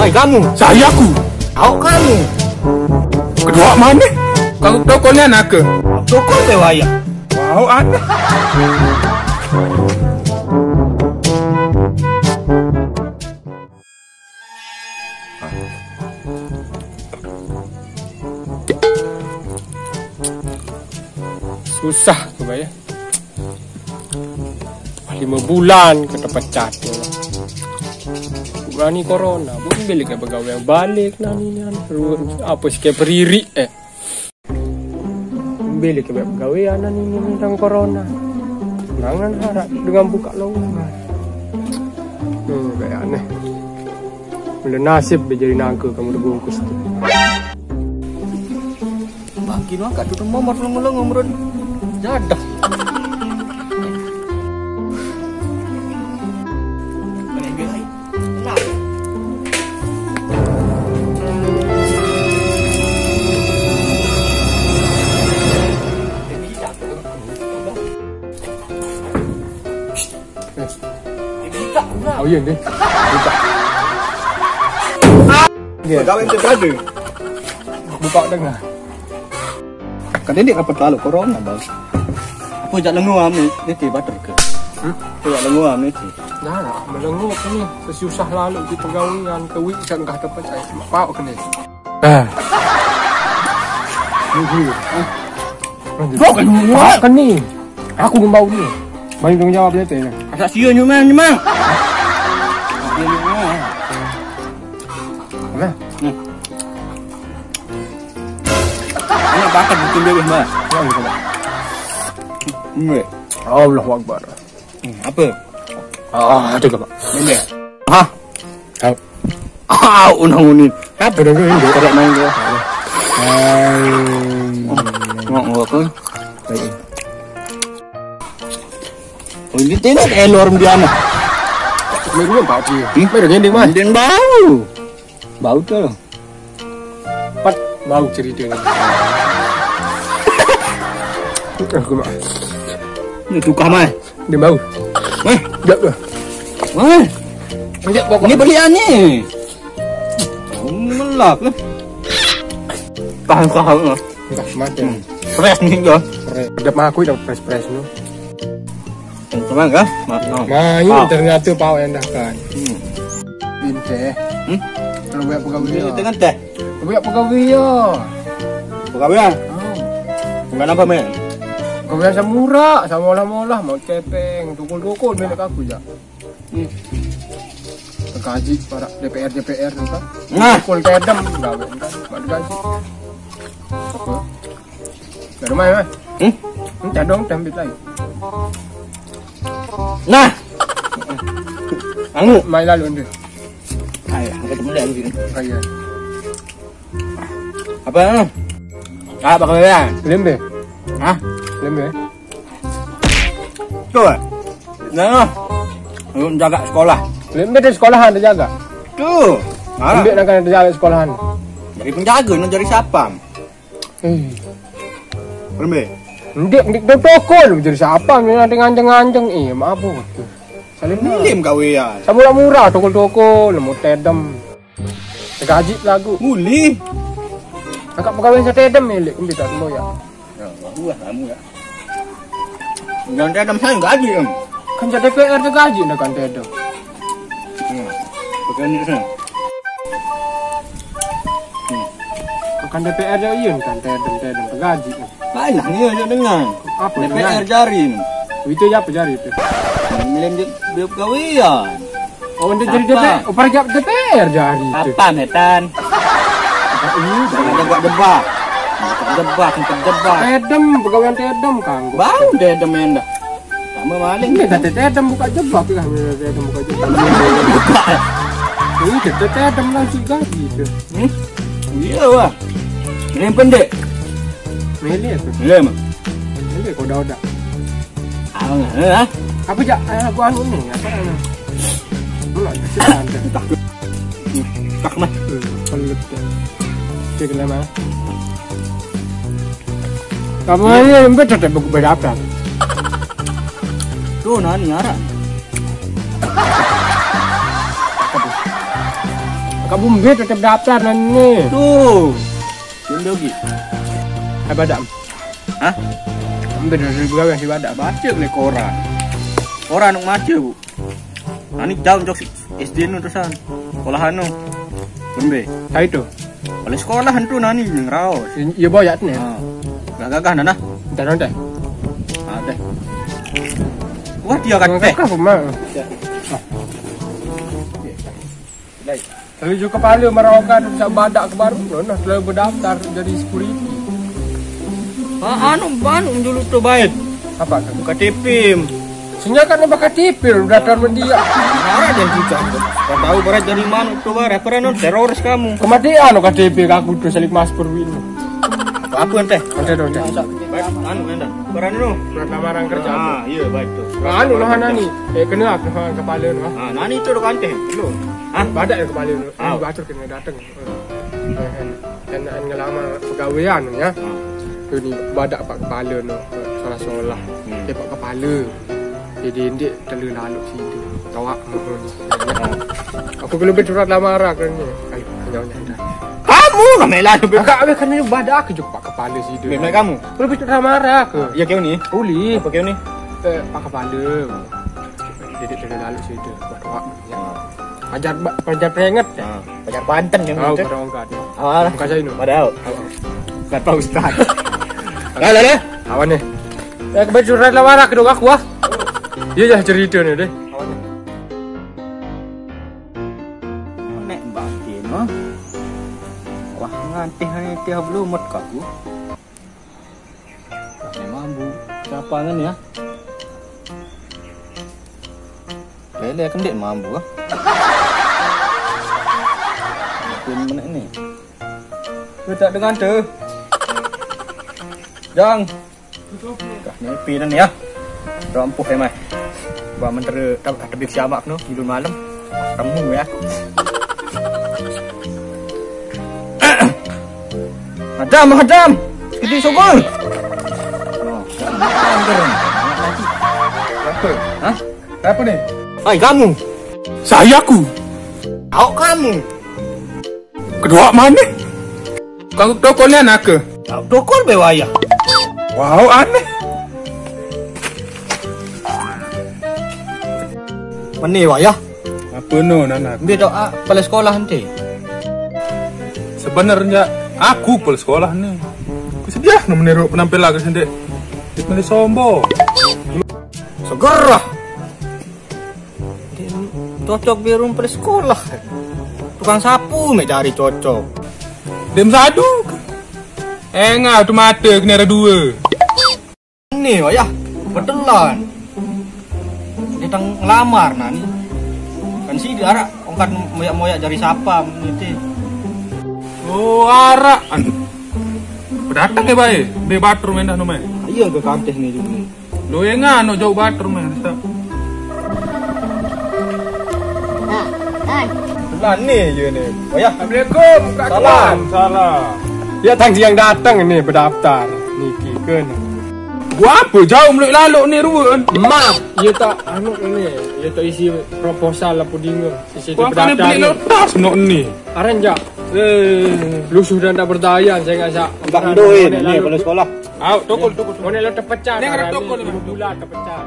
Woi kamu. Saya aku. Aku kamu. Kedua mana? Kau tokonya nak ke? Toko bewaya. Wow, ada. Susah tu bayar. 5 bulan kata pecat tu. Berani corona, pun balik ke pegawai balik nani apa sih kayak periri balik ke pegawai nani tentang corona. Jangan harap dengan buka lowongan. Kayak aneh. Udah nasib jadi naga kamu udah bungkus tu. Makin wak tu mau melong ngomron. Jadah. Oh iya deh. Pegawai itu ada. Buka tengah. Kan dia dapat lalu corona bang. Apa jak lenguam ni ti bater ke? Apa jak lenguam ni ti? Nah, melengok ni sesusah lalu di pegawaian ke wik kan kah dapat saya pak kena. Kan ni. Aku membau ni. Bagi tanggung jawab dia tu. Asal sia nyumang. Mana? Ini bakar bikin dia mah. Allahu Akbar. Apa? Ada ke pak? Ini. Hah? Unang-unin. Apa dah ini? Korek main dia. Ngok apa? Baik. Oh ini tidak elor dia mah. Mereka bau dia. Mereka gending mah. Gending bau. Bau tu. Pat bau cerita ni. Aku mak. Ni tukar mai. Dia bau. Jap dah. Jap pokok. Ni belian ni. Melak lah. Tahan lah. Dah mati. Fresh ni ke? Dah mah aku dah fresh ni. Teman kah? Main ternyata pau yang dah kan. Binte. Kalau buat pegawai. Ni tengah teh. Buat pegawai ya. Pegawai. Bukan apa men? Pegawai sama murah, sama olah-olah mau cepeng, tukul-tukul milik aku je. Gaji para DPR tu kan. Tukul tedem gawe kan. Mak gaji. Dari mana? Entah dong tambit lagi. Nah. Anu mai lalu dia. Ayah, angkat mulai begini. Ayah. Apa? Apa kalian? Lembe. Hah? Lembe. Tu. Nah. Lu jaga sekolah. Lembe di sekolahan dia jaga. Tu. Lembe nak kena jaga sekolahan. Jadi penjaga nak jadi sapam. Lembe. Ndik toko lu jadi siapa ni nanti nganjeng-nganjeng maaf tu. Salim Milim kau ya. Sama murah toko lemu tedem. Gaji lagu. Muli. Angkat pegawai saya tedem milik kita semua ya. Ya, buah kamu ya. Jangan tedem saya gaji em. Kan jadi DPR je gaji nak kan tedem. Bukan ni sen. Kan DPR je ieu kan tedem gaji. Baiklah ni aja dengan. Apa DPR jari. Itu ya apa jari itu? Milim dia pegawaian. Oh, dia jadi DPR. Oh, para DPR jari itu. Apa metan? Ini jangan debak. Debak. Tedem, pegawai tedem kang. Bau tedem enda. Sama maling. Ini kata tedem buka jebak lah. Tedem buka jebak. Ini kata tedem langsung gaji itu. Iya wah. Ini pendek. Meli itu. Lem. Meli kau dah. Ah, apa jak? Aku anu ni. Apa anu? Pula kita tak mah. Pelut. Cek lama. Kamu ni betul tak buku berapa? Tu nani arah. Kak Bumbe tetap daftar nanti. Tuh. Jendel lagi. Hai badak. Hah? Ambil dari pegawai si badak. Baca boleh koran. Koran nuk maca, Bu. Ani jauh jok SD nu terusan. Sekolahan nu. Bumbe. Saya itu. Oleh sekolahan tu nani ngraos. Iya boyat nih. Ha. Gagah nana. Entar nanti. Ada. Wah dia kan teh. Kau mah. Baik. Tapi juga kepala merokan sama badak ke baru. Nah, selalu berdaftar jadi security. Anu dulu tu baik. Apa kan? KTP. Senyap kan bakal tipir daftar mendia. Marah dia juga. Kau tahu berat dari mana tu baik. Pernah teroris kamu. Kematian KTP aku tuh salik mas perwin. Apa ente? Ada dong. Baik, anu enda. Peran nu. Surat lamaran kerja. Ah, iya baik tu. Anu lah nani. Kena aku kepala nu. Ah, nani tu dah kante. Belum. Ah, badak yang kepala nu. Ah. Batur kena datang. Kan ngelamar pegawaian ya. Tu ni badak pak kepala nu. Solah-solah. Dia pak kepala. Jadi dia terlalu lalu situ. Tawak. Aku belum bersurat lamaran kan ni. Ayo, jangan. Kamu ramai lah. Agak awak kan ni badak aku juga pak kepala situ. Memang kamu. Belum bersurat lamaran ke? Ya kau ni. Uli. Apa kau ni? Pak kepala. Jadi terlalu lalu situ. Tawak. Ajar peringat. Pacar Banten yang Tahu itu. pada orang kat. Alah. Bukan saya ini. Padahal. Kata Ustaz. Lah lah. Awan ni. Kebaju surat lamaran kedua aku ah. Dia dah cerita ni deh. Nek batin ha. Wah ngantih teh belum mot kaku. Memang bu. Siapa kan ya? Lele kan dek mambu ah. Pun mana ni? Kita dengan tu. Jang. Ni pinan ya. Rampuh mai. Ba mentera tebik siamak no hidul malam. Temu ya. Hadam. Gede sogol. Oh, Apa? hah? Apa ni? Hai kamu. Saya aku. Tahu kamu. Kedua mana? Kau toko ni anak ke? Tahu dokol bewaya. Wow, aneh. Meni waya. Apa no anak? Dia doa pada sekolah nanti. Sebenarnya aku pul sekolah ni. Aku sedia nak meniru penampilan aku sendiri. Dia sombong. Segera. Cocok biru pada sekolah. Tukang sapu mek cari cocok. Dem sadu. Engah tu mata kena ada dua. Ni waya. Betulan. Dia tang ngelamar nani. Kan si dia arak ongkat moyak-moyak jari sapam ni. Oh arak. Berdatang ke baik. Be batur main dah nomai. Iya ke kanteh ni juga. Lo engah no jauh batur main. Betulan ni je ni. Waya. Assalamualaikum. Salam. Ya tangsi yang datang ni berdaftar. Niki kan. Buat apa jauh meluk laluk ni ruan? Mak, ia tak anu ni. Ia tak isi proposal apa dingo. Sisi Kau akan beli berdaftar. lepas nok ni. Aran jak. Lusuh dan tak berdaya saya ngajak. Bang Doin ni pada sekolah. Au, tokol. Mau ni lo terpecah. Ni ngarap tokol ni. 5 bulan terpecah.